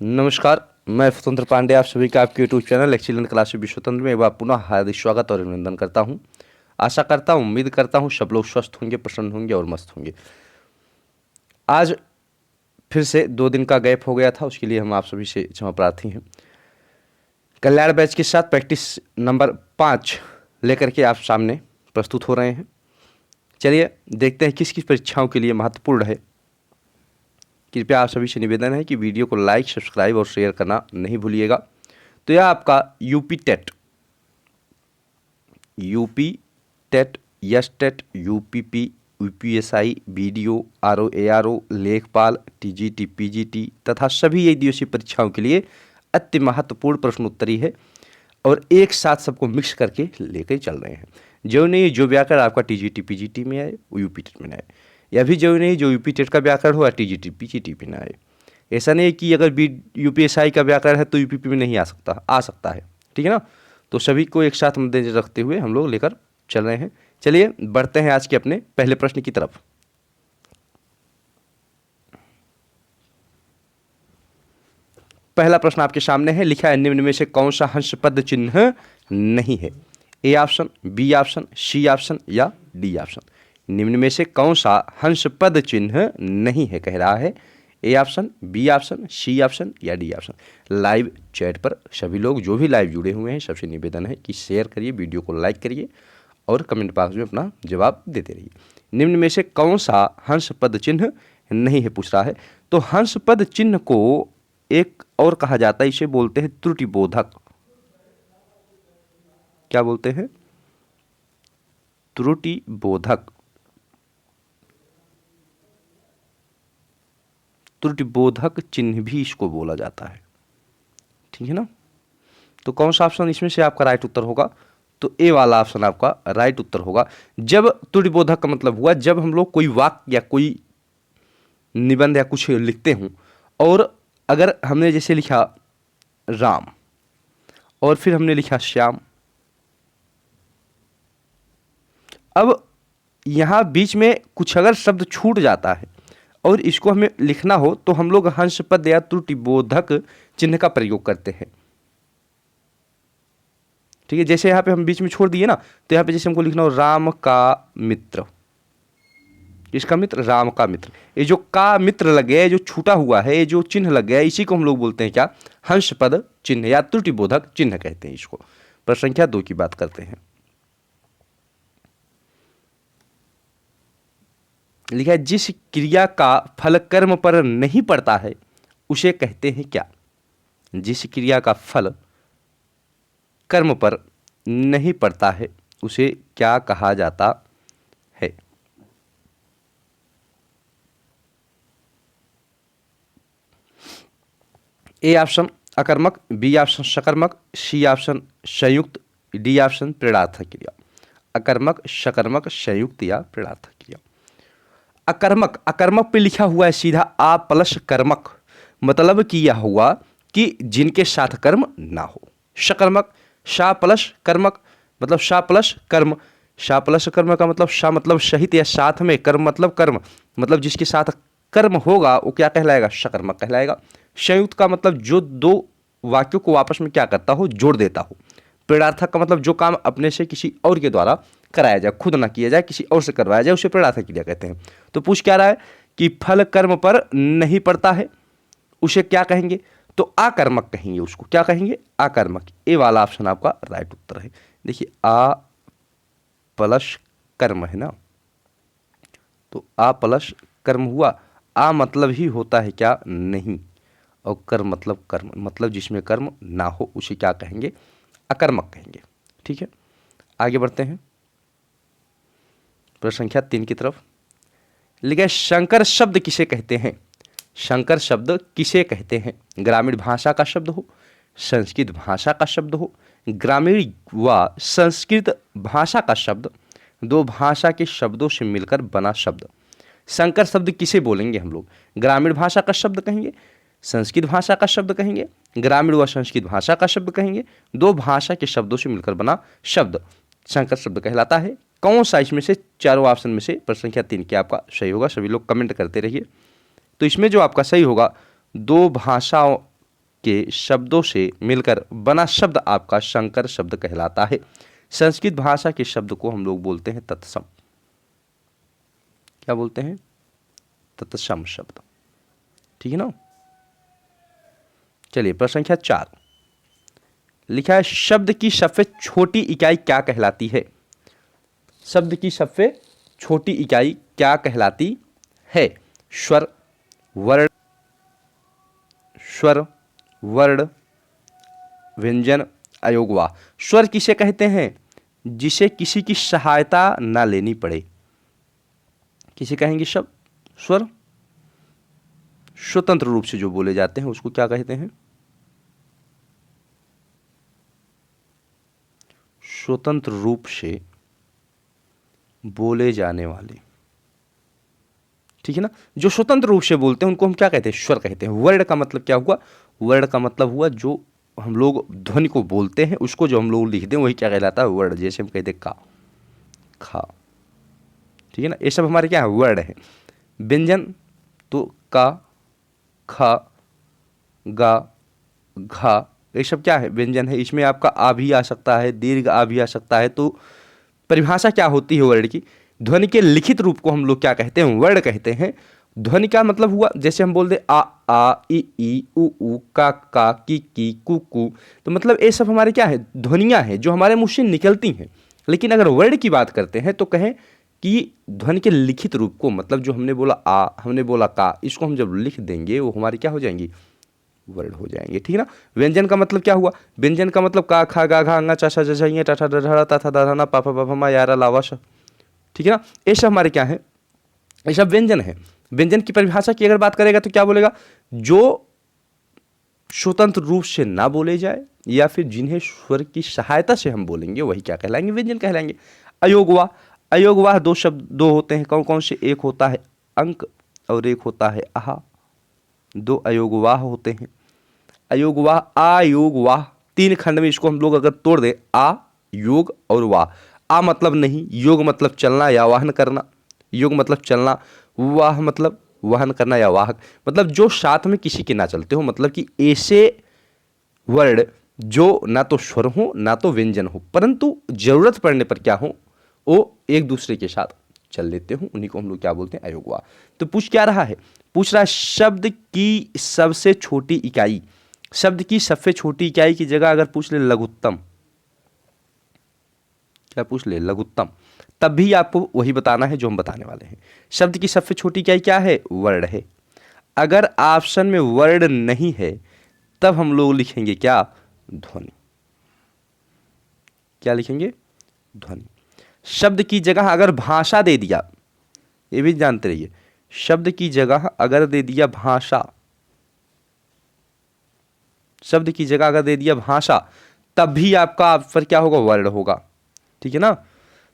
नमस्कार, मैं स्वतंत्र पांडे आप सभी का आपके YouTube channel excellent class with स्वतंत्र में एक बार पुनः हार्दिक स्वागत और अभिनंदन करता हूं। आशा करता हूं, उम्मीद करता हूं सब लोग स्वस्थ होंगे, प्रसन्न होंगे और मस्त होंगे। आज फिर से 2 दिन का गैप हो गया था, उसके लिए हम आप सभी से क्षमा प्रार्थी हैं। कल्याण बैच के साथ प्रैक्टिस नंबर 5 लेकर के आप सामने प्रस्तुत हो रहे हैं। चलिए देखते हैं किस किस परीक्षाओं के लिए महत्वपूर्ण है। कृपया आप सभी से निवेदन है कि वीडियो को लाइक, सब्सक्राइब और शेयर करना नहीं भूलिएगा। तो यह आपका यूपी टेट, यस TET, UPP, UPSI, BDO, RO, ARO, लेखपाल, टीजीटी, पीजीटी तथा सभी एक दिवसीय परीक्षाओं के लिए अति महत्वपूर्ण प्रश्नोत्तरी है और एक साथ सबको मिक्स करके लेकर चल रहे हैं। जो नहीं जो व्याकरण आपका टीजीटी पीजीटी में आए वो यूपी टेट में आए, या भी जो नहीं जो यूपी टेट का व्याकरण हो या टीजीटी पीजीटी में ना आए। ऐसा नहीं है कि अगर बी यूपीएसआई का व्याकरण है तो यूपीपी में नहीं आ सकता है, ठीक है ना। तो सभी को एक साथ मद्देनजर रखते हुए हम लोग लेकर चल रहे हैं। चलिए बढ़ते हैं आज के अपने पहले प्रश्न की तरफ। पहला प्रश्न आपके सामने है, लिखा है निम्न में से कौन सा हंस पद चिन्ह नहीं है? A option, B option, C option या डी ऑप्शन। निम्न में से कौन सा हंस पद चिन्ह नहीं है कह रहा है। A option, B option, C option या डी ऑप्शन। लाइव चैट पर सभी लोग जो भी लाइव जुड़े हुए हैं सबसे निवेदन है कि शेयर करिए, वीडियो को लाइक करिए और कमेंट बॉक्स में अपना जवाब देते रहिए। निम्न में से कौन सा हंस पद चिन्ह नहीं है पूछ रहा है। तो हंस पद चिन्ह को एक और कहा जाता है, इसे बोलते हैं त्रुटि बोधक। क्या बोलते हैं? त्रुटि बोधक। त्रुटि बोधक चिन्ह भी इसको बोला जाता है, ठीक है ना। तो कौन सा ऑप्शन इसमें से आपका राइट उत्तर होगा? तो ए वाला ऑप्शन आपका राइट उत्तर होगा। जब त्रुटि बोधक का मतलब हुआ जब हम लोग कोई वाक्य या कोई निबंध या कुछ लिखते हूं और अगर हमने जैसे लिखा राम और फिर हमने लिखा श्याम, अब यहां बीच में कुछ अगर शब्द छूट जाता है और इसको हमें लिखना हो तो हम लोग हंस पद या त्रुटि बोधक चिन्ह का प्रयोग करते हैं, ठीक है। जैसे यहाँ पे हम बीच में छोड़ दिए ना, तो यहाँ पे जैसे हमको लिखना हो राम का मित्र, इसका मित्र राम का मित्र, ये जो का मित्र लग गया, जो छूटा हुआ है, ये जो चिन्ह लग गया, इसी को हम लोग बोलते हैं क्या? हंस पद चिन्ह या त्रुटि बोधक चिन्ह कहते हैं इसको। प्रश्न संख्या 2 की बात करते हैं। लिखा है जिस क्रिया का फल कर्म पर नहीं पड़ता है उसे कहते हैं क्या? जिस क्रिया का फल कर्म पर नहीं पड़ता है उसे क्या कहा जाता है? ए ऑप्शन अकर्मक, बी ऑप्शन सकर्मक, सी ऑप्शन संयुक्त, डी ऑप्शन प्रेरणार्थक क्रिया। अकर्मक, सकर्मक, संयुक्त या प्रेरणार्थक क्रिया। अकर्मक, अकर्मक पे लिखा हुआ है सीधा आ प्लस कर्मक, मतलब कि यह हुआ कि जिनके साथ कर्म ना हो। सकर्मक, सा प्लस कर्मक, मतलब सा प्लस कर्म। सा प्लस कर्म का मतलब सा मतलब सहित या साथ में, कर्म मतलब कर्म, मतलब जिसके साथ कर्म होगा वो क्या कहलाएगा? सकर्मक कहलाएगा। संयुक्त का मतलब जो दो वाक्यों को आपस में क्या करता हो? जोड़ देता हो। प्रेरणार्थक का मतलब जो काम अपने से किसी और के द्वारा कराया जाए, खुद ना किया जाए, किसी और से करवाया जाए, उसे प्रेरणार्थक क्रिया कहते हैं। तो पूछ क्या रहा है कि फल कर्म पर नहीं पड़ता है उसे क्या कहेंगे? तो आकर्मक कहेंगे उसको। क्या कहेंगे? आकर्मक। ए वाला ऑप्शन आपका राइट उत्तर है। देखिए आ प्लस कर्म है ना, तो आ प्लस कर्म हुआ। आ मतलब ही होता है क्या? नहीं, और कर्म मतलब कर्म, मतलब जिसमें कर्म ना हो उसे क्या कहेंगे? अकर्मक कहेंगे, ठीक है। आगे बढ़ते हैं प्रश्न संख्या 3 की तरफ। लिखा है संकर शब्द किसे कहते हैं? संकर शब्द किसे कहते हैं? ग्रामीण भाषा का शब्द हो, संस्कृत भाषा का शब्द हो, ग्रामीण व संस्कृत भाषा का शब्द, दो भाषा के शब्दों से मिलकर बना शब्द। संकर शब्द किसे बोलेंगे हम लोग? ग्रामीण भाषा का शब्द कहेंगे, संस्कृत भाषा का शब्द कहेंगे, ग्रामीण व संस्कृत भाषा का शब्द कहेंगे, दो भाषा के शब्दों से मिलकर बना शब्द संकर शब्द कहलाता है। कौन सा इसमें से चारों ऑप्शन में से प्रश्न संख्या 3 क्या आपका सही होगा? सभी लोग कमेंट करते रहिए। तो इसमें जो आपका सही होगा, दो भाषाओं के शब्दों से मिलकर बना शब्द आपका संकर शब्द कहलाता है। संस्कृत भाषा के शब्द को हम लोग बोलते हैं तत्सम। क्या बोलते हैं? तत्सम शब्द। ठीक है ना। चलिए प्रश्न संख्या 4 लिखा है, शब्द की सबसे छोटी इकाई क्या कहलाती है? शब्द की सबसे छोटी इकाई क्या कहलाती है? स्वर, वर्ण, स्वर, वर्ण, व्यंजन, अयोगवाह। स्वर किसे कहते हैं? जिसे किसी की सहायता ना लेनी पड़े। किसे कहेंगे शब्द? स्वर। स्वतंत्र रूप से जो बोले जाते हैं उसको क्या कहते हैं? स्वतंत्र रूप से बोले जाने वाले। ठीक है ना। जो स्वतंत्र रूप से बोलते हैं उनको हम क्या कहते हैं? स्वर कहते हैं। वर्ण का मतलब क्या हुआ? वर्ण का मतलब हुआ जो हम लोग ध्वनि को बोलते हैं उसको जो हम लोग लिखते हैं वही क्या कहलाता है? वर्ण। जैसे हम कहते हैं का, खा। ठीक है ना। ये सब हमारे क्या है? वर्ण है। व्यंजन तो का, खा, गा, घा, ये सब क्या है? व्यंजन है। इसमें आपका आ भी आ सकता है, दीर्घ आ भी आ सकता है। तो परिभाषा क्या होती है वर्ण की? ध्वनि के लिखित रूप को हम लोग क्या कहते हैं? वर्ण कहते हैं। ध्वनि का मतलब हुआ जैसे हम बोल दे आ ई उ का की कू, तो मतलब ये सब हमारे क्या है? ध्वनियाँ हैं जो हमारे मुंह से निकलती हैं। लेकिन अगर वर्ण की बात करते हैं तो कहें कि ध्वनि के लिखित रूप को, मतलब जो हमने बोला आ, हमने बोला का, इसको हम जब लिख देंगे वो हमारी क्या हो जाएंगी? वर्ण हो जाएंगे। ठीक है ना। व्यंजन का मतलब क्या हुआ? व्यंजन का मतलब का, खा, गा, घा, अंगा, चाशा, जशा, य, टाठा, डढ़ा, ताथा, दाधाना, पापा, पापा, यारा, लावा, श। ठीक है ना। ये सब हमारे क्या है? ये सब व्यंजन है। व्यंजन की परिभाषा की अगर बात करेगा तो क्या बोलेगा? जो स्वतंत्र रूप से ना बोले जाए या फिर जिन्हें स्वर की सहायता से हम बोलेंगे वही क्या कहलाएंगे? व्यंजन कहलाएंगे। अयोगवाह। अयोगवाह दो शब्द दो होते हैं। कौन कौन से? एक होता है अंक और एक होता है आहा। दो अयोगवाह होते हैं। अयोगवाह, आ योग वाह, 3 खंड में इसको हम लोग अगर तोड़ दें, आ योग और वाह। आ मतलब नहीं, योग मतलब चलना या वाहन करना, योग मतलब चलना, वाह मतलब वहन करना या वाहक, मतलब जो साथ में किसी के ना चलते हो, मतलब कि ऐसे वर्ण जो ना तो स्वर हो ना तो व्यंजन हो, परंतु जरूरत पड़ने पर क्या हो, वो एक दूसरे के साथ चल लेते हो, उन्हीं को हम लोग क्या बोलते हैं? अयोगवाह। तो पूछ क्या रहा है? पूछ रहा है शब्द की सबसे छोटी इकाई। शब्द की सबसे छोटी इकाई की जगह अगर पूछ ले लघुत्तम, क्या पूछ ले? लघुत्तम, तब भी आपको वही बताना है जो हम बताने वाले हैं। शब्द की सबसे छोटी इकाई क्या है? वर्ण है। अगर ऑप्शन में वर्ण नहीं है तब हम लोग लिखेंगे क्या? ध्वनि। क्या लिखेंगे? ध्वनि। शब्द की जगह अगर भाषा दे दिया, ये भी जानते रहिए, शब्द की जगह अगर दे दिया भाषा, शब्द की जगह अगर दे दिया भाषा, तब भी आपका आंसर क्या होगा? वर्ण होगा। ठीक है ना।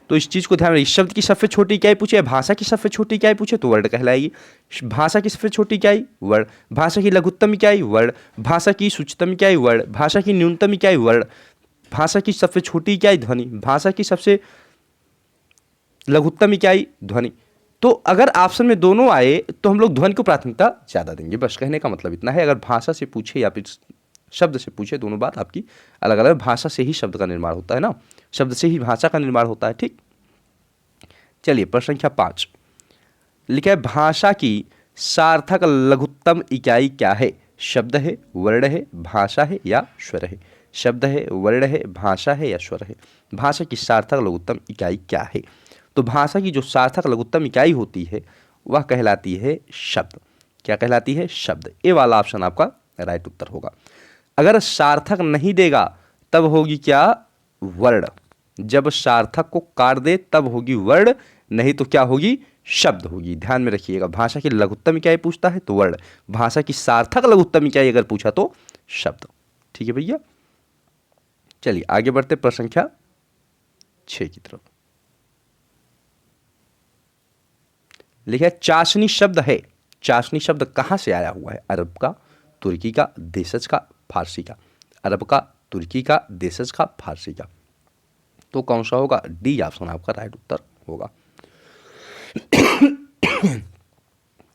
तो इस चीज को ध्यान रखिए। शब्द की सबसे छोटी इकाई पूछे, भाषा की सबसे छोटी इकाई पूछे तो वर्ण कहलाएगी। भाषा की सबसे छोटी इकाई वर्ण, भाषा की लघुत्तम इकाई वर्ण, भाषा की सूक्ष्मतम इकाई वर्ण, भाषा की न्यूनतम इकाई वर्ण, भाषा की सबसे छोटी इकाई ध्वनि, भाषा की सबसे लघुत्तम इकाई ध्वनि। तो अगर ऑप्शन में दोनों आए तो हम लोग ध्वनि को प्राथमिकता ज्यादा देंगे। बस कहने का मतलब इतना है। अगर भाषा से पूछे या फिर शब्द से पूछे, दोनों बात आपकी अलग अलग। भाषा से ही शब्द का निर्माण होता है ना, शब्द से ही भाषा का निर्माण होता है। ठीक। चलिए प्रश्न संख्या 5 लिखा है, भाषा की सार्थक लघुत्तम इकाई क्या है? शब्द है, वर्ण है, भाषा है या स्वर है? शब्द है, वर्ण है, भाषा है या स्वर है? भाषा की सार्थक लघुत्तम इकाई क्या है? तो भाषा की जो सार्थक लघुत्तम इकाई होती है वह कहलाती है शब्द। क्या कहलाती है? शब्द। ए वाला ऑप्शन आपका राइट उत्तर होगा। अगर सार्थक नहीं देगा तब होगी क्या? वर्ण। जब सार्थक को काट दे तब होगी वर्ण, नहीं तो क्या होगी? शब्द होगी। ध्यान में रखिएगा। भाषा की लघुत्तम इकाई पूछता है तो वर्ण, भाषा की सार्थक लघुत्तम इकाई अगर पूछा तो शब्द। ठीक है भैया। चलिए आगे बढ़ते प्रश्न संख्या 6 की तरफ। लिखा है, चाशनी शब्द है। चाशनी शब्द कहां से आया हुआ है? अरब का, तुर्की का, देशज का, फारसी का। अरब का, तुर्की का, देशज का, फारसी का। तो कौन सा होगा? डी ऑप्शन आपका राइट उत्तर होगा।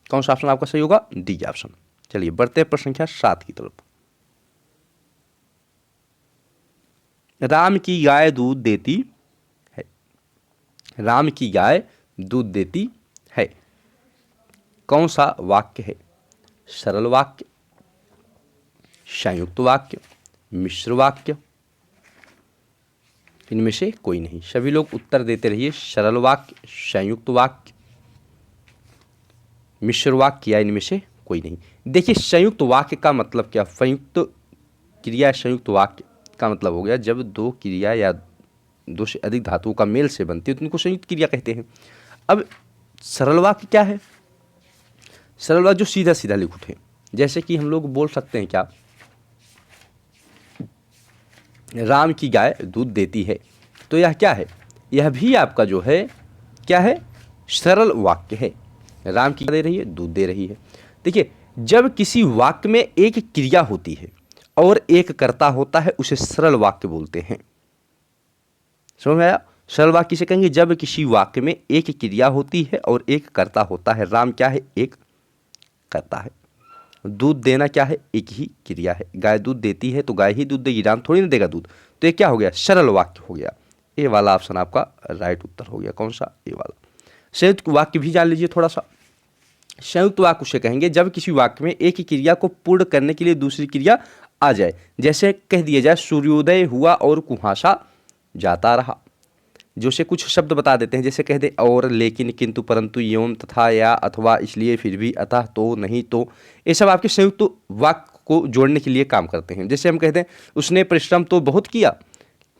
कौन सा ऑप्शन आपका सही होगा? D option. चलिए बढ़ते हैं प्रश्न संख्या 7 की तरफ। राम की गाय दूध देती है। राम की गाय दूध देती है, कौन सा वाक्य है? सरल वाक्य, संयुक्त वाक्य, मिश्र वाक्य, इनमें से कोई नहीं। सभी लोग उत्तर देते रहिए। सरल वाक्य, संयुक्त वाक्य, मिश्र वाक्य या इनमें से कोई नहीं। देखिए संयुक्त वाक्य का मतलब क्या? संयुक्त क्रिया, संयुक्त वाक्य का मतलब हो गया जब दो क्रिया या दो से अधिक धातुओं का मेल से बनती है तो उनको संयुक्त क्रिया कहते हैं। अब सरल वाक्य क्या है? सरल वाक्य जो सीधा सीधा लिख उठे, जैसे कि हम लोग बोल सकते हैं क्या, राम की गाय दूध देती है, तो यह क्या है? यह भी आपका जो है क्या है? सरल वाक्य है। राम की गाय दे रही है, दूध दे रही है। देखिए जब किसी वाक्य में एक क्रिया होती है और एक कर्ता होता है उसे सरल वाक्य बोलते हैं। समझ में आया? सरल वाक्य से कहेंगे जब किसी वाक्य में एक क्रिया होती है और एक कर्ता होता है। राम क्या है? एक कर्ता है। दूध देना क्या है? एक ही क्रिया है। गाय दूध देती है तो गाय ही दूध देगी, राम थोड़ी ना देगा दूध। तो ये क्या हो गया? सरल वाक्य हो गया। ए वाला ऑप्शन आपका राइट उत्तर हो गया। कौन सा? ए वाला। संयुक्त वाक्य भी जान लीजिए थोड़ा सा। संयुक्त वाक्य उसे कहेंगे जब किसी वाक्य में एक ही क्रिया को पूर्ण करने के लिए दूसरी क्रिया आ जाए। जैसे कह दिया जाए सूर्योदय हुआ और कुहासा जाता रहा, जो से कुछ शब्द बता देते हैं। जैसे कह दे और, लेकिन, किंतु, परंतु, एवं, तथा, या, अथवा, इसलिए, फिर भी, अतः, तो, नहीं, तो, ये सब आपके संयुक्त वाक्य को जोड़ने के लिए काम करते हैं। जैसे हम कहते हैं उसने परिश्रम तो बहुत किया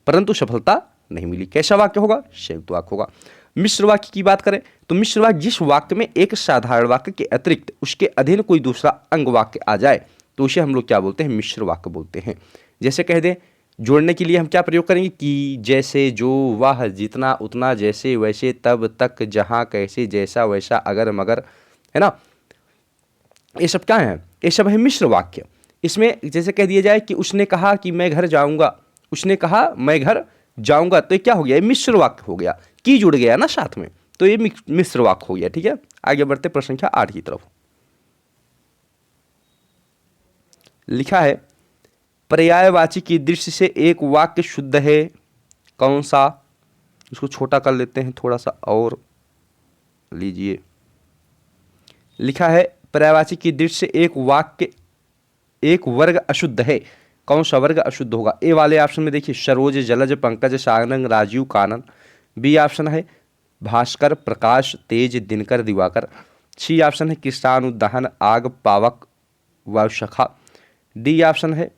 परंतु सफलता नहीं मिली, कैसा वाक्य होगा? संयुक्त वाक्य होगा। मिश्र वाक्य की बात करें तो मिश्र वाक्य जिस वाक्य में एक साधारण वाक्य के अतिरिक्त उसके अधीन कोई दूसरा अंग वाक्य आ जाए तो उसे हम लोग क्या बोलते हैं? मिश्र वाक्य बोलते हैं। जैसे कह दें जोड़ने के लिए हम क्या प्रयोग करेंगे? कि, जैसे, जो, वह, जितना, उतना, जैसे, वैसे, तब, तक, जहाँ, कैसे, जैसा, वैसा, अगर, मगर, है ना? ये सब क्या है? ये सब है मिश्र वाक्य। इसमें जैसे कह दिया जाए कि उसने कहा कि मैं घर जाऊंगा, उसने कहा मैं घर जाऊंगा, तो ये क्या हो गया? ये मिश्र वाक्य हो गया। की जुड़ गया ना साथ में, तो ये मिश्र वाक्य हो गया। ठीक है, आगे बढ़ते प्रश्न संख्या 8 की तरफ। लिखा है पर्यायवाची की दृष्टि से एक वाक्य शुद्ध है, कौन सा? इसको छोटा कर लेते हैं थोड़ा सा और लीजिए। लिखा है पर्यायवाची की दृष्टि से एक वाक्य, एक वर्ग अशुद्ध है, कौन सा वर्ग अशुद्ध होगा? ए वाले ऑप्शन में देखिए सरोज, जलज, पंकज, सारंग, राजीव, कानन। बी ऑप्शन है भास्कर, प्रकाश, तेज, दिनकर, दिवाकर। सी ऑप्शन है कृष्णानु, दहन, आग, पावक, वायुशखा। डी ऑप्शन है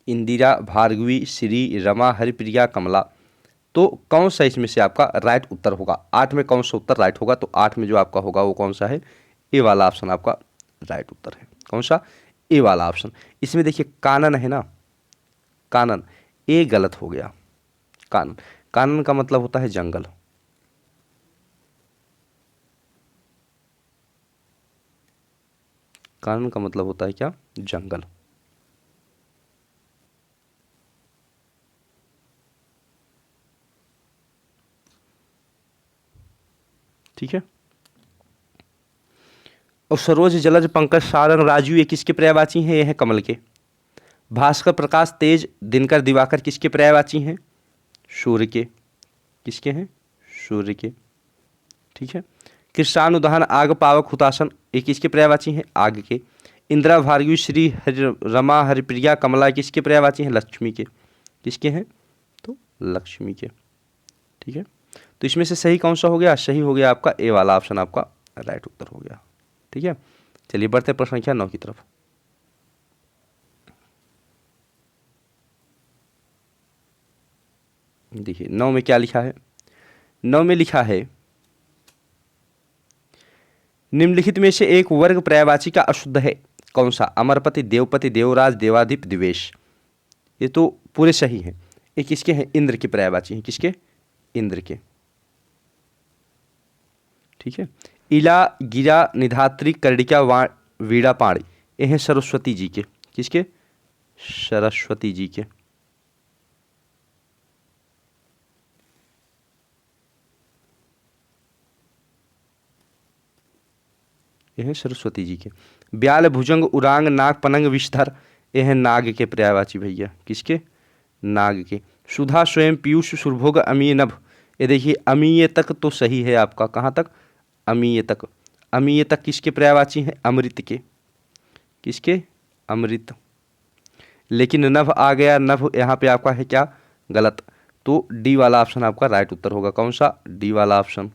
इंदिरा, भार्गवी, श्री, रमा, हरिप्रिया, कमला। तो कौन सा इसमें से आपका राइट उत्तर होगा? 8 में कौन सा उत्तर राइट होगा? तो 8 में जो आपका होगा वो कौन सा है? ए वाला ऑप्शन आपका राइट उत्तर है। कौन सा? ए वाला ऑप्शन। इसमें देखिए कानन है ना, कानन, ए गलत हो गया। कानन, कानन का मतलब होता है जंगल। कानन का मतलब होता है क्या? जंगल। ठीक है। और सरोज, जलज, पंकज, सारंग, राजू ये किसके पर्यायवाची हैं? ये हैं कमल के। भास्कर, प्रकाश, तेज, दिनकर, दिवाकर किसके पर्यायवाची हैं? सूर्य के। किसके हैं? सूर्य के। ठीक है। कृष्णानु, दहन, आग, पावक, हुतासन ये किसके पर्यायवाची हैं? आग के। इंदिरा, भार्गवी, श्री, रमा, हरिप्रिया, कमला किसके पर्यायवाची हैं? लक्ष्मी के। किसके हैं? तो लक्ष्मी के। ठीक है। तो इसमें से सही कौन सा हो गया? सही हो गया आपका ए वाला ऑप्शन आपका राइट उत्तर हो गया। ठीक है। चलिए बढ़ते प्रश्न संख्या 9 की तरफ। देखिए 9 में क्या लिखा है? 9 में लिखा है निम्नलिखित में से एक वर्ग पर्यायवाची का अशुद्ध है, कौन सा? अमरपति, देवपति, देवराज, देवाधिप, दिवेश। ये तो पूरे सही हैं। ये किसके हैं? इंद्र के पर्यायवाची हैं। किसके? इंद्र के। ठीक है। इला, गिरा, निधात्री, कर्णिका, वीणा, पाणी ये हैं सरस्वती जी के। किसके? सरस्वती जी के। ये हैं सरस्वती जी के। ब्याल, भुजंग, उरांग, नाग, पनंग, विषधर ये है नाग के पर्यायवाची भैया, किसके? नाग के। सुधा स्वयं पीयूष सुरभोग अमीय नभ, ये देखिए अमीय तक तो सही है आपका, कहाँ तक? अमीय तक। अमीय तक किसके पर्यायवाची हैं? अमृत के। किसके? अमृत। लेकिन नभ आ गया, नभ यहाँ पे आपका है क्या? गलत। तो डी वाला ऑप्शन आपका राइट उत्तर होगा। कौन सा? डी वाला ऑप्शन।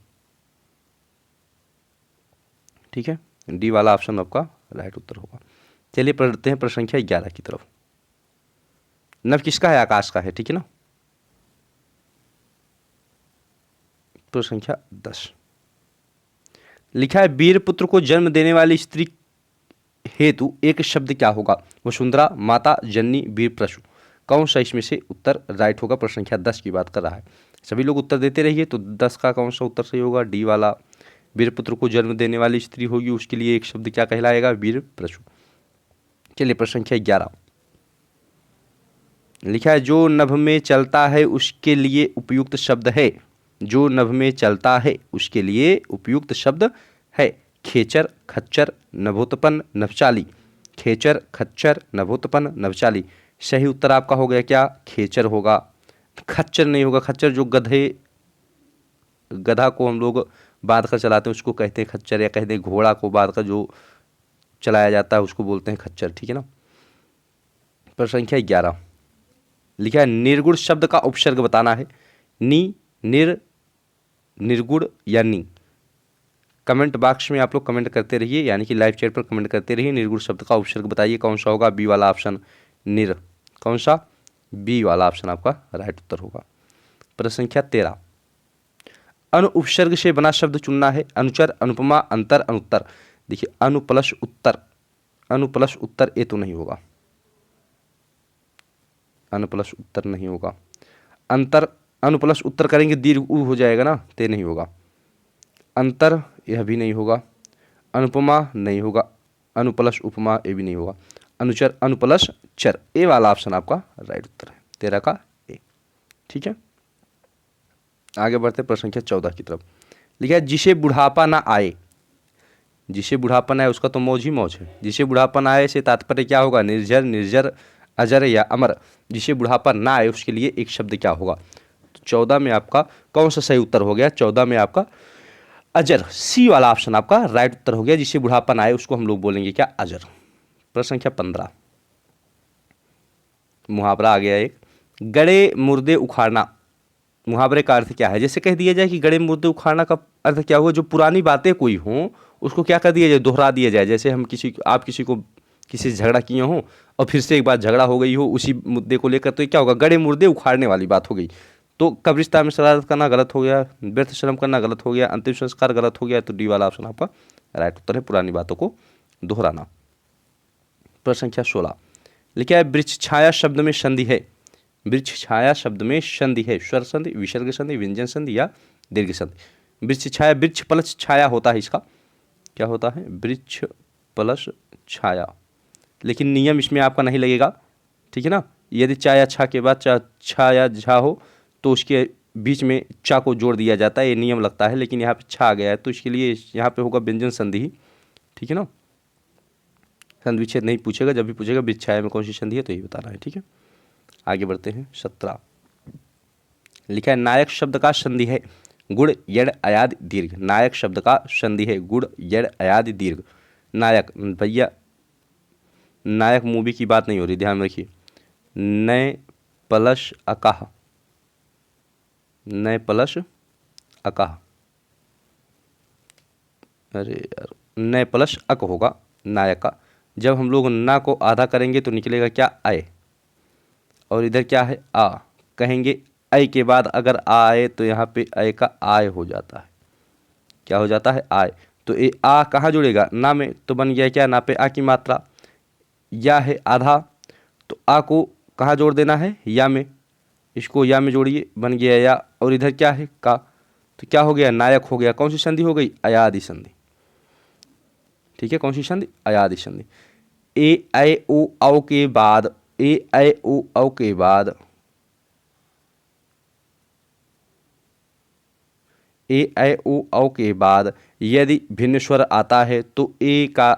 ठीक है, डी वाला ऑप्शन आपका राइट उत्तर होगा। चलिए पढ़ते हैं प्रश्न संख्या 11 की तरफ। नभ किसका है? आकाश का है, ठीक है ना। प्रश्न संख्या 10 लिखा है वीर पुत्र को जन्म देने वाली स्त्री हेतु एक शब्द क्या होगा? वसुंधरा, माता, जननी, वीर प्रसू। कौन सा इसमें से उत्तर राइट होगा? प्रश्न संख्या 10 की बात कर रहा है। सभी लोग उत्तर देते रहिए। तो 10 का कौन सा उत्तर सही होगा? डी वाला। वीर पुत्र को जन्म देने वाली स्त्री होगी, उसके लिए एक शब्द क्या कहलाएगा? वीर प्रसू। चलिए प्रश्न संख्या 11 लिखा है जो नभ में चलता है उसके लिए उपयुक्त शब्द है। जो नभ में चलता है उसके लिए उपयुक्त शब्द है। खेचर, खच्चर, नभोत्पन्न, नभचाली। खेचर, खच्चर, नभोत्पन्न, नभचाली। सही उत्तर आपका हो गया क्या? खेचर होगा। खच्चर नहीं होगा। खच्चर जो गधा को हम लोग बांध कर चलाते हैं उसको कहते हैं खच्चर, या कहते हैं घोड़ा को बांध कर जो चलाया जाता है उसको बोलते हैं खच्चर, ठीक है ना। प्रश्न संख्या 11 लिखा है निर्गुण शब्द का उपसर्ग बताना है। नी, निर, निर्गुण या नी। कमेंट बॉक्स में आप लोग कमेंट करते रहिए, यानी कि लाइव चैट पर कमेंट करते रहिए। निर्गुण शब्द का उपसर्ग बताइए कौन सा होगा? बी वाला ऑप्शन निर। कौन सा? बी वाला ऑप्शन आपका राइट उत्तर होगा। प्रश्न संख्या 13 अनु उपसर्ग से बना शब्द चुनना है। अनुचर, अनुपमा, अंतर, अनुत्तर। देखिए अनु प्लस उत्तर, अनु प्लस उत्तर ये तो नहीं होगा। अनु प्लस उत्तर नहीं होगा। अंतर, अनु प्लस उत्तर करेंगे दीर्घ उ हो जाएगा ना, ते नहीं होगा। अंतर यह भी नहीं होगा। अनुपमा नहीं होगा। अनु प्लस उपमा ये भी नहीं होगा। अनुचर, अनु प्लस चर, ए वाला ऑप्शन आपका राइट उत्तर है। 13 का ए, ठीक है। आगे बढ़ते प्रश्न संख्या 14 की तरफ। लिखा है जिसे बुढ़ापा ना आए। जिसे बुढ़ापा ना आए उसका तो मौज ही मौज है। जिसे बुढ़ापा ना आए से तात्पर्य क्या होगा? निर्जर, निर्जर, अजर या अमर। जिसे बुढ़ापा ना आए उसके लिए एक शब्द क्या होगा? तो 14 में आपका कौन सा सही उत्तर हो गया? 14 में आपका अजर, सी वाला ऑप्शन आपका राइट उत्तर हो गया। जिसे बुढ़ापा ना आए उसको हम लोग बोलेंगे क्या? अजर। प्रश्न संख्या 15 मुहावरा आ गया एक, गड़े मुर्दे उखाड़ना। मुहावरे का अर्थ क्या है? जैसे कह दिया जाए कि गड़े मुर्दे उखाड़ना का अर्थ क्या हुआ? जो पुरानी बातें कोई हों उसको क्या कर दिया जाए? दोहरा दिया जाए। जैसे हम आप किसी को किसी से झगड़ा किए हों और फिर से एक बार झगड़ा हो गई हो उसी मुद्दे को लेकर, तो ये क्या होगा? गड़े मुर्दे उखाड़ने वाली बात हो गई। तो कब्रिस्तान में शरारत करना गलत हो गया, व्यर्थ श्रम करना गलत हो गया, अंतिम संस्कार गलत हो गया। तो डी वाला ऑप्शन आपका राइट उत्तर है, पुरानी बातों को दोहराना। प्रश्न संख्या 16 लिखा है वृक्ष छाया शब्द में संधि है। वृक्ष छाया शब्द में संधि है। स्वर संधि, विसर्ग संधि, व्यंजन संधि या दीर्घ संधि। वृक्ष छाया, वृक्ष प्लस छाया होता है। इसका क्या होता है? वृक्ष प्लस छाया। लेकिन नियम इसमें आपका नहीं लगेगा, ठीक है ना। यदि चा या छा के बाद छा या झा हो तो उसके बीच में चा को जोड़ दिया जाता है, ये नियम लगता है। लेकिन यहाँ पे छा आ गया है तो इसके लिए यहाँ पे होगा व्यंजन संधि ही, ठीक है ना। संधि विच्छेद नहीं पूछेगा, जब भी पूछेगा वृक्ष छाया में कौन सी संधि है तो ये बताना है, ठीक है। आगे बढ़ते हैं। 17 लिखा है नायक शब्द का संधि है गुड़, यड़, अयादि, दीर्घ। नायक शब्द का संधि है गुड़, यड़, अयादि, दीर्घ। नायक भैया, नायक मूवी की बात नहीं हो रही, ध्यान रखिए। नय प्लस अकाह, नय प्लस अकाह, अरे यार नय प्लस अक होगा नायक का। जब हम लोग ना को आधा करेंगे तो निकलेगा क्या? आय। और इधर क्या है? आ। कहेंगे ऐ के बाद अगर आ आए तो यहाँ पे ऐ का आय हो जाता है। क्या हो जाता है? आय। तो ये आ कहाँ जुड़ेगा? ना में, तो बन गया क्या? ना पे आ की मात्रा। या है आधा, तो आ को कहाँ जोड़ देना है? या में। इसको या में जोड़िए, बन गया या। और इधर क्या है? का। तो क्या हो गया? नायक हो गया। कौन सी संधि हो गई? अयादि संधि, ठीक है। कौन सी संधि? अयादि संधि। ए ऐ ओ औ के बाद, ए ऐ ओ औ के बाद, ए ऐ ओ औ के बाद यदि भिन्न स्वर आता है तो ए का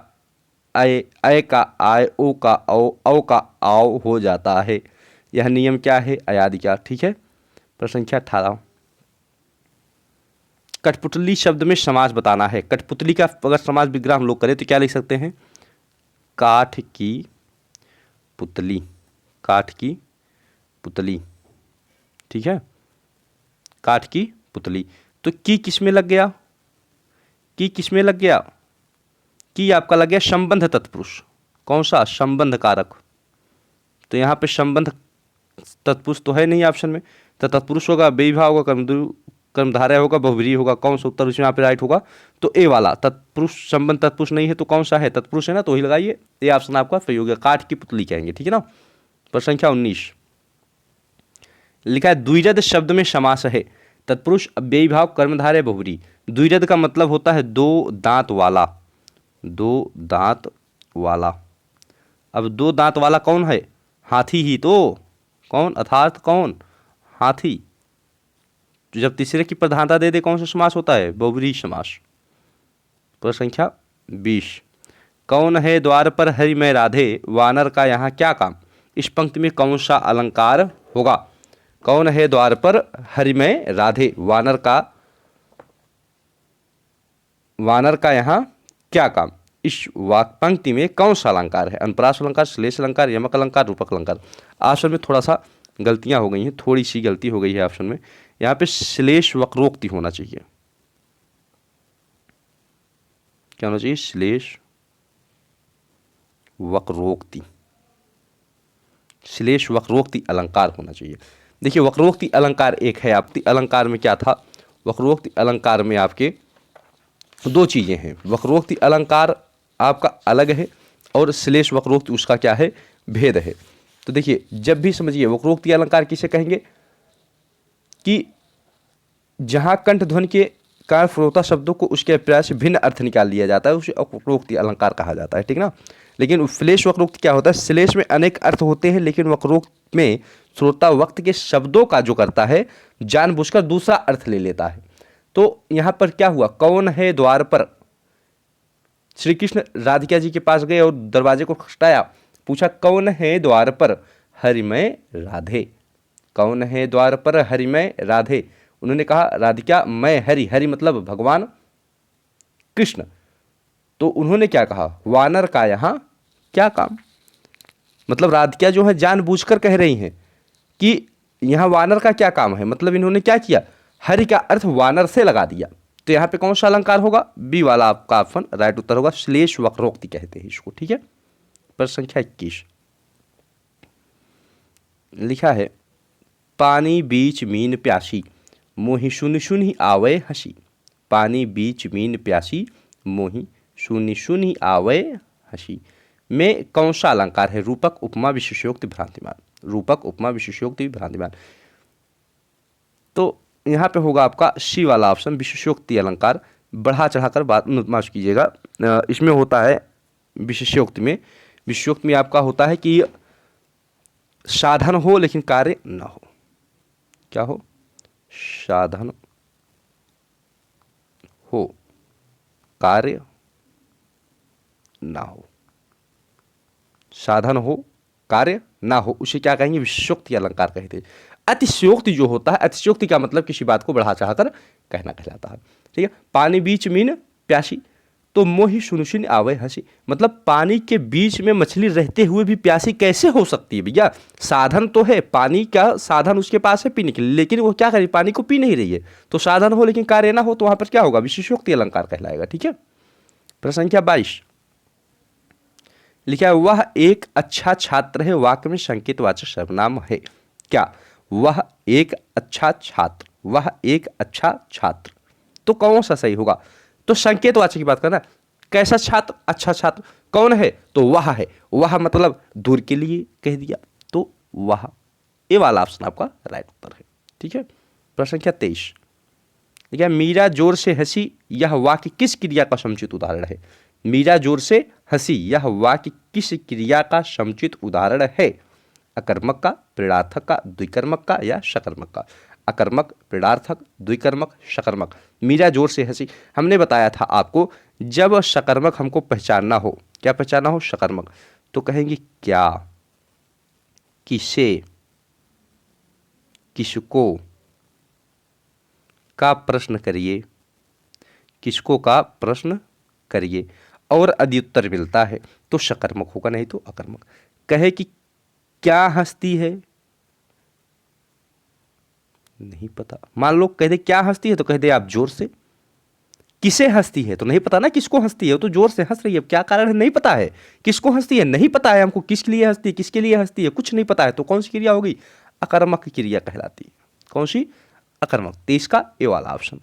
अय का आय, ओ का औ का आओ हो जाता है। यह नियम क्या है? अयादि का। ठीक है। प्रश्न संख्या 18, कठपुतली शब्द में समास बताना है। कठपुतली का अगर समास विग्रह हम लोग करें तो क्या लिख सकते हैं? काठ की पुतली, काठ की पुतली। ठीक है, काठ की पुतली। तो की किस में लग गया? की किस में लग गया? की आपका लग गया संबंध तत्पुरुष। कौन सा? संबंध कारक। तो यहाँ पे संबंध तत्पुरुष तो है नहीं ऑप्शन में, तो तत्पुरुष होगा, बेविभा होगा, कर्मधारय होगा, बहुव्रीहि होगा। कौन सा उत्तर उसमें यहाँ पे राइट होगा? तो ए वाला। तत्पुरुष संबंध तत्पुरुष नहीं है तो कौन सा है? तत्पुरुष है ना, तो ही लगाइए। ए ऑप्शन आपका सही हो गया, काठ की पुतली कहेंगे। ठीक है ना। प्रश्न संख्या 19 लिखा है द्विरद शब्द में समास है। तत्पुरुष अव्ययी भाव कर्मधारय बहुव्रीहि। द्विरद का मतलब होता है दो दांत वाला, दो दांत वाला। अब दो दांत वाला कौन है? हाथी ही तो। कौन? अर्थात कौन? हाथी। तो जब तीसरे की प्रधानता दे दे कौन सा समास होता है? बहुव्रीहि समास। प्रश्न संख्या 20 कौन है द्वार पर हरि में राधे, वानर का यहाँ क्या काम? इस पंक्ति में कौन सा अलंकार होगा? कौन है द्वार पर हरि में राधे, वानर का यहाँ क्या काम? इस वाक्य पंक्ति में कौन सा अलंकार है? अनुप्रास अलंकार, श्लेष अलंकार, यमक अलंकार, रूपक अलंकार। ऑप्शन में थोड़ा सा गलतियां हो गई हैं, थोड़ी सी गलती हो गई है ऑप्शन में। यहाँ पे श्लेष वक्रोक्ति होना चाहिए। क्या होना चाहिए? श्लेष वक्रोक्ति, श्लेष वक्रोक्ति अलंकार होना चाहिए। देखिए वक्रोक्ति अलंकार एक है। आपकी अलंकार में क्या था? वक्रोक्ति अलंकार में आपके दो चीजें हैं। वक्रोक्ति अलंकार आपका अलग है और श्लेष वक्रोक्ति उसका क्या है? भेद है। तो देखिए जब भी समझिए वक्रोक्ति अलंकार किसे कहेंगे कि जहां कंठ ध्वनि के कारण श्रोता शब्दों को उसके अभिप्राय से भिन्न अर्थ निकाल लिया जाता है, उसे वक्रोक्ति अलंकार कहा जाता है। ठीक ना। लेकिन श्लेष वक्रोक्ति क्या होता है? श्लेष में अनेक अर्थ होते हैं, लेकिन वक्रोक्ति में श्रोता वक्त के शब्दों का जो करता है जानबूझकर दूसरा अर्थ ले लेता है। तो यहां पर क्या हुआ? कौन है द्वार पर? श्री कृष्ण राधिका जी के पास गए और दरवाजे को खटखटाया, पूछा कौन है द्वार पर? हरिमय राधे। कौन है द्वार पर? हरिमय राधे। उन्होंने कहा राधिका मैं हरि, हरि मतलब भगवान कृष्ण। तो उन्होंने क्या कहा? वानर का यहाँ क्या काम? मतलब राधिका जो है जानबूझकर कह रही हैं कि यहाँ वानर का क्या काम है। मतलब इन्होंने क्या किया? हरि का अर्थ वानर से लगा दिया। तो यहाँ पे कौन सा अलंकार होगा? बी वाला आपका ऑप्शन राइट उत्तर होगा। श्लेष वक्रोक्ति कहते हैं इसको। ठीक है। प्रश्न संख्या 21 लिखा है पानी बीच मीन प्यासी, मोहि सुनि सुनि आवे हंसी। पानी बीच मीन प्यासी, मोहि सुनि सुनि आवे हंसी में कौन सा अलंकार है? रूपक, उपमा, विशेषोक्ति, भ्रांतिमान। रूपक, उपमा, विशेषोक्ति, भ्रांतिमान। तो यहाँ पे होगा आपका सी वाला ऑप्शन विशेषोक्ति अलंकार। बढ़ा चढ़ाकर बात माफ कीजिएगा, इसमें होता है विशेषोक्ति में। विशेषोक्ति में आपका होता है कि साधन हो लेकिन कार्य न हो। क्या हो? साधन हो कार्य ना हो। साधन हो कार्य ना हो उसे क्या कहेंगे? विशेषोक्ति अलंकार कहते हैं। अतिशयोक्ति जो होता है, अतिशयोक्ति का मतलब किसी बात को बढ़ा चढ़ाकर कहना कहलाता है। ठीक है। पानी बीच मीन प्यासी, तो मोहि सुनि सुनि आवे हंसी। मतलब पानी के बीच में मछली रहते हुए भी प्यासी कैसे हो सकती है भैया? साधन तो है, पानी का साधन उसके पास है पीने के लिए, लेकिन वो क्या करे? पानी को पी नहीं रही है। तो साधन हो लेकिन कार्य ना हो, तो वहां पर क्या होगा? विशेषोक्ति अलंकार कहलाएगा। ठीक है। प्रश्न संख्या 22 लिखा है वह एक अच्छा छात्र है, वाक्य में संकेतवाचक सर्वनाम है। क्या? वह एक अच्छा छात्र, वह एक अच्छा छात्र। तो कौन सा सही होगा? तो संकेतवाचक की बात करना। कैसा छात्र? अच्छा छात्र। कौन है? तो वह है। वह मतलब दूर के लिए कह दिया, तो वह। ये वाला ऑप्शन आपका राइट उत्तर है। ठीक है। प्रश्न संख्या 23 ठीक है मीरा जोर से हंसी, यह वाक्य किस क्रिया का समुचित उदाहरण है? मीरा जोर से हंसी, यह वाक्य किस क्रिया का समुचित उदाहरण है? अकर्मक का, प्रेरणार्थक का, द्विकर्मक का या सकर्मक का? अकर्मक, प्रेरणार्थक, द्विकर्मक, सकर्मक। मीरा जोर से हंसी, हमने बताया था आपको जब सकर्मक हमको पहचानना हो, क्या पहचानना हो? सकर्मक। तो कहेंगे क्या, किसे, किसको का प्रश्न करिए, किसको का प्रश्न करिए और अद्युत्तर मिलता है तो सकर्मक होगा, नहीं तो अकर्मक। कहे कि क्या हस्ती है, नहीं पता। मान लो कह दे क्या हंसती है, तो कह दे आप जोर से। किसे हंसती है तो नहीं पता ना किसको हंसती है, वो तो जोर से हंस रही है। क्या कारण है, नहीं पता है। किसको हंसती है, नहीं पता है हमको। किस लिए हंसती है, किसके लिए हंसती है, कुछ नहीं पता है। तो कौन सी क्रिया होगी? अकर्मक क्रिया कहलाती है। कौन सी? अकर्मक। तो इसका ए वाला ऑप्शन।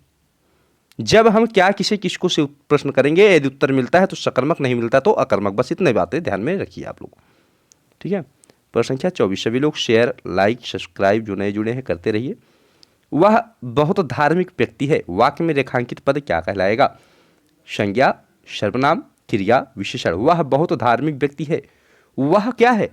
जब हम क्या, किसे, किसको से प्रश्न करेंगे, यदि उत्तर मिलता है तो सकर्मक, नहीं मिलता तो अकर्मक। बस इतने बातें ध्यान में रखिए आप लोग। ठीक है। प्रश्न संख्या 24। सभी लोग शेयर, लाइक, सब्सक्राइब जो नए जुड़े हैं करते रहिए। वह बहुत धार्मिक व्यक्ति है, वाक्य में रेखांकित पद क्या कहलाएगा? संज्ञा, सर्वनाम, क्रिया, विशेषण। वह बहुत धार्मिक व्यक्ति है। वह क्या है?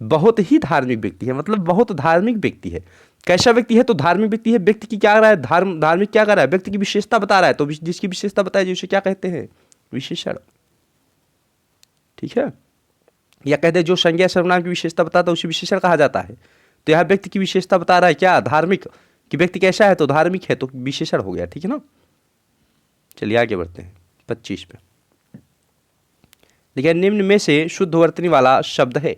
बहुत ही धार्मिक व्यक्ति है, मतलब बहुत धार्मिक व्यक्ति है। कैसा व्यक्ति है? तो धार्मिक व्यक्ति है। व्यक्ति की क्या कर रहा है? धार्मिक क्या कर रहा है? व्यक्ति की विशेषता बता रहा है। तो जिसकी विशेषता बताए उसे क्या कहते हैं? विशेषण। ठीक है। या कहते हैं जो संज्ञा सर्वनाम की विशेषता बताता है उसे विशेषण कहा जाता है। तो यह व्यक्ति की विशेषता बता रहा है क्या? धार्मिक। कि व्यक्ति कैसा है? तो धार्मिक है, तो विशेषण हो गया। ठीक है ना। चलिए आगे बढ़ते हैं 25 पे। देखिए, निम्न में से शुद्ध वर्तनी वाला शब्द है।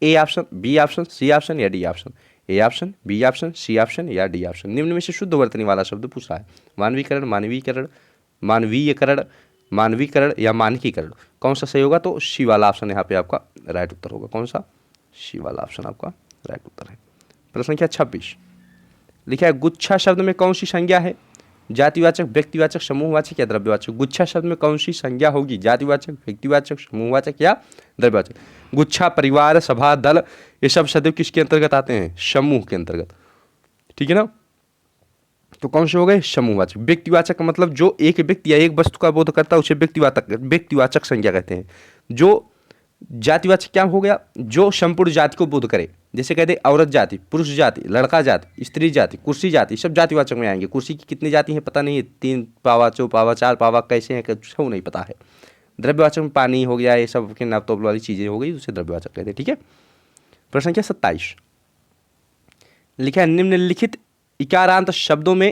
A option, B option, C option या D option. A option, B option, C option या डी ऑप्शन। निम्न में से शुद्ध वर्तनी वाला शब्द पूछ रहा है। मानवीकरण, मानवीकरण, मानवीयकरण, मानवीकरण या मानकीकरण। कौन सा सही होगा? तो सी वाला ऑप्शन यहाँ पे आपका राइट उत्तर होगा। कौन सा? सी वाला ऑप्शन आपका राइट उत्तर है। प्रश्न संख्या 26 लिखा है, गुच्छा शब्द में कौन सी संज्ञा है? जातिवाचक, व्यक्तिवाचक, समूहवाचक या द्रव्यवाचक। गुच्छा शब्द में कौन सी संज्ञा होगी? जातिवाचक, व्यक्तिवाचक, समूहवाचक या द्रव्यवाचक। गुच्छा, परिवार, सभा, दल, ये सब शब्द किसके अंतर्गत आते हैं? समूह के अंतर्गत। ठीक है ना। तो कौन से हो गए? समूहवाचक। व्यक्तिवाचक का मतलब जो एक व्यक्ति या एक वस्तु का बोध करता है उसे व्यक्तिवाचक संज्ञा कहते हैं। जो जातिवाचक क्या हो गया? जो संपूर्ण जाति को बोध करे। जैसे कहते औरत जाति, पुरुष जाति, लड़का जाति, स्त्री जाति, कुर्सी जाति, सब जातिवाचक में आएंगे। कुर्सी की कितनी जाति है पता नहीं है, 3 पावा, 4 पावा, 4 पावा, कैसे हैं कुछ नहीं पता है। द्रव्यवाचक में पानी हो गया, ये सब के नाप तोल वाली चीजें हो गई, उसे द्रव्यवाचक कहते हैं। ठीक है। प्रश्न संख्या 27 लिखा है, निम्नलिखित इकारांत शब्दों में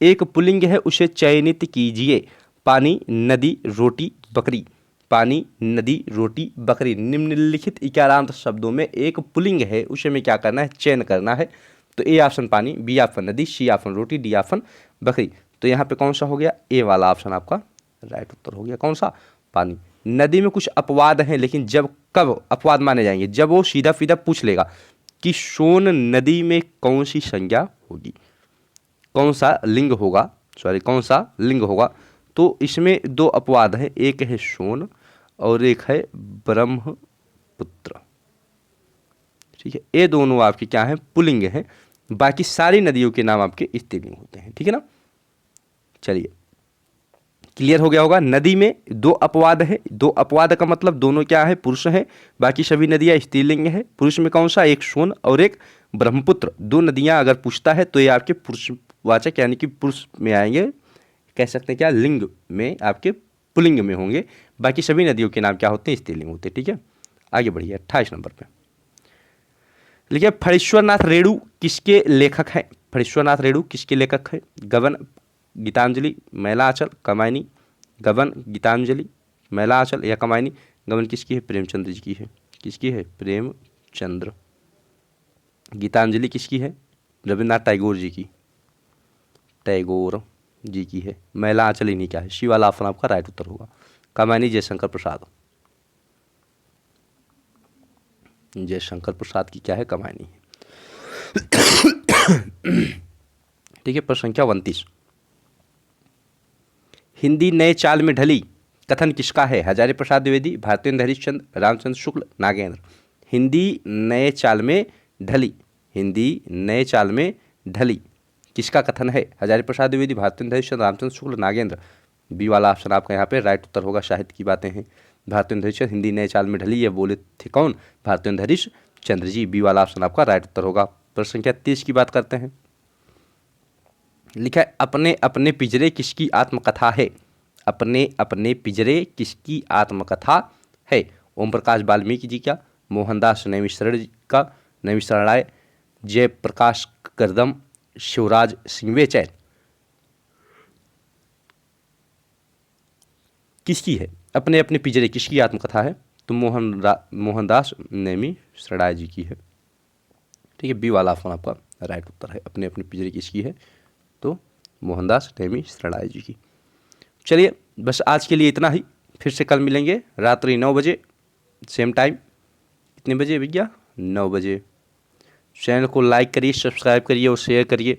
एक पुल्लिंग है, उसे चयनित कीजिए। पानी, नदी, रोटी, बकरी। पानी, नदी, रोटी, बकरी। निम्नलिखित इकारांत शब्दों में एक पुल्लिंग है, उसे में क्या करना है? चयन करना है। तो ए ऑप्शन पानी, बी ऑप्शन नदी, सी ऑप्शन रोटी, डी ऑप्शन बकरी। तो यहाँ पे कौन सा हो गया? ए वाला ऑप्शन आपका राइट उत्तर हो गया। कौन सा? पानी। नदी में कुछ अपवाद हैं, लेकिन जब कब अपवाद माने जाएंगे? जब वो सीधा सीधा पूछ लेगा कि सोन नदी में कौन सी संज्ञा होगी, कौन सा लिंग होगा, कौन सा लिंग होगा। तो इसमें 2 अपवाद हैं, एक है सोन और एक है ब्रह्मपुत्र। ठीक है। ये दोनों आपके क्या हैं? पुल्लिंग हैं। बाकी सारी नदियों के नाम आपके स्त्रीलिंग होते हैं। ठीक है ना। चलिए, क्लियर हो गया होगा। नदी में 2 अपवाद है। 2 अपवाद का मतलब दोनों क्या है? पुरुष है। बाकी सभी नदियां स्त्रीलिंग है। पुरुष में कौन सा? एक सोन और एक ब्रह्मपुत्र। 2 नदियां अगर पूछता है तो ये आपके पुरुषवाचक यानी कि पुरुष में आएंगे। कह सकते हैं क्या? लिंग में आपके पुल्लिंग में होंगे। बाकी सभी नदियों के नाम क्या होते हैं? स्त्रीलिंग होते हैं। ठीक है। आगे बढ़िए 28 नंबर पे लिखिए, फणीश्वरनाथ रेणु किसके लेखक हैं? फणीश्वरनाथ रेणु किसके लेखक हैं? गबन, गीतांजलि, मैलांचल, कमायनी। गबन, गीतांजलि, मैलांचल या कमायनी। गबन किसकी है? प्रेमचंद्र जी की है। किसकी है? प्रेमचंद्र। गीतांजलि किसकी है? रविन्द्रनाथ टैगोर जी की, टैगोर जी की है। मैलांचल इन्हीं क्या है। सी वाला ऑप्शन आपका राइट उत्तर होगा। कमायनी जयशंकर प्रसाद, जयशंकर प्रसाद की क्या है? कमायनी है। ठीक है। प्रश्न संख्या 29 हिंदी नए चाल में ढली कथन किसका है? हजारी प्रसाद द्विवेदी, भारतेंद्र हरिश्चंद्र, रामचंद्र शुक्ल, नागेंद्र। हिंदी नए चाल में ढली, हिंदी नए चाल में ढली किसका कथन है? हजारी प्रसाद द्विवेदी, भारतेंद्र हरिश्चंद्र, रामचंद्र शुक्ल, नागेंद्र। बी वाला ऑप्शन आपका यहाँ पे राइट उत्तर होगा। साहित्य की बातें हैं। भारतेंद्र हरिश्चंद्र हिंदी नए चाल में ढली, ये बोले थे कौन? भारतेंद्र हरिश्चंद्र जी। बी वाला ऑप्शन आपका राइट उत्तर होगा। प्रश्न संख्या 30 की बात करते हैं। लिखा है, अपने अपने पिंजरे किसकी आत्मकथा है? अपने अपने पिंजरे किसकी आत्मकथा है? ओम प्रकाश वाल्मीकि जी का, मोहनदास नैमिषारण्य जी का, नैमिषारण्य राय, जयप्रकाश करदम, शिवराज सिंह चैन, किसकी है? अपने अपने पिंजरे किसकी आत्मकथा है? तो मोहनदास नैमिषारण्य जी की है। ठीक है, बी वाला ऑप्शन आपका राइट उत्तर है। अपने अपने पिंजरे किसकी है? तो मोहनदास नैमिषारण्य जी की। चलिए बस आज के लिए इतना ही। फिर से कल मिलेंगे रात्रि 9 बजे सेम टाइम। कितने बजे भैया? 9 बजे। चैनल को लाइक करिए, सब्सक्राइब करिए और शेयर करिए।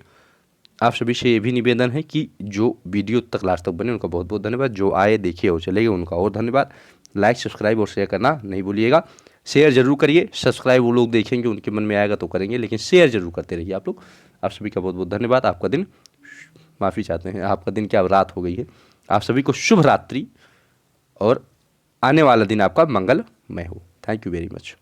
आप सभी से ये भी निवेदन है कि जो वीडियो तक लास्ट तक बने उनका बहुत बहुत धन्यवाद, जो आए देखे और चले गए उनका और धन्यवाद। लाइक सब्सक्राइब और शेयर करना नहीं भूलिएगा। शेयर जरूर करिए, सब्सक्राइब वो लोग देखेंगे उनके मन में आएगा तो करेंगे, लेकिन शेयर जरूर करते रहिए आप लोग। आप सभी का बहुत बहुत धन्यवाद। आपका दिन, माफ़ी चाहते हैं, आपका दिन क्या रात हो गई है। आप सभी को शुभ रात्रि और आने वाला दिन आपका मंगलमय हो। Thank you very much.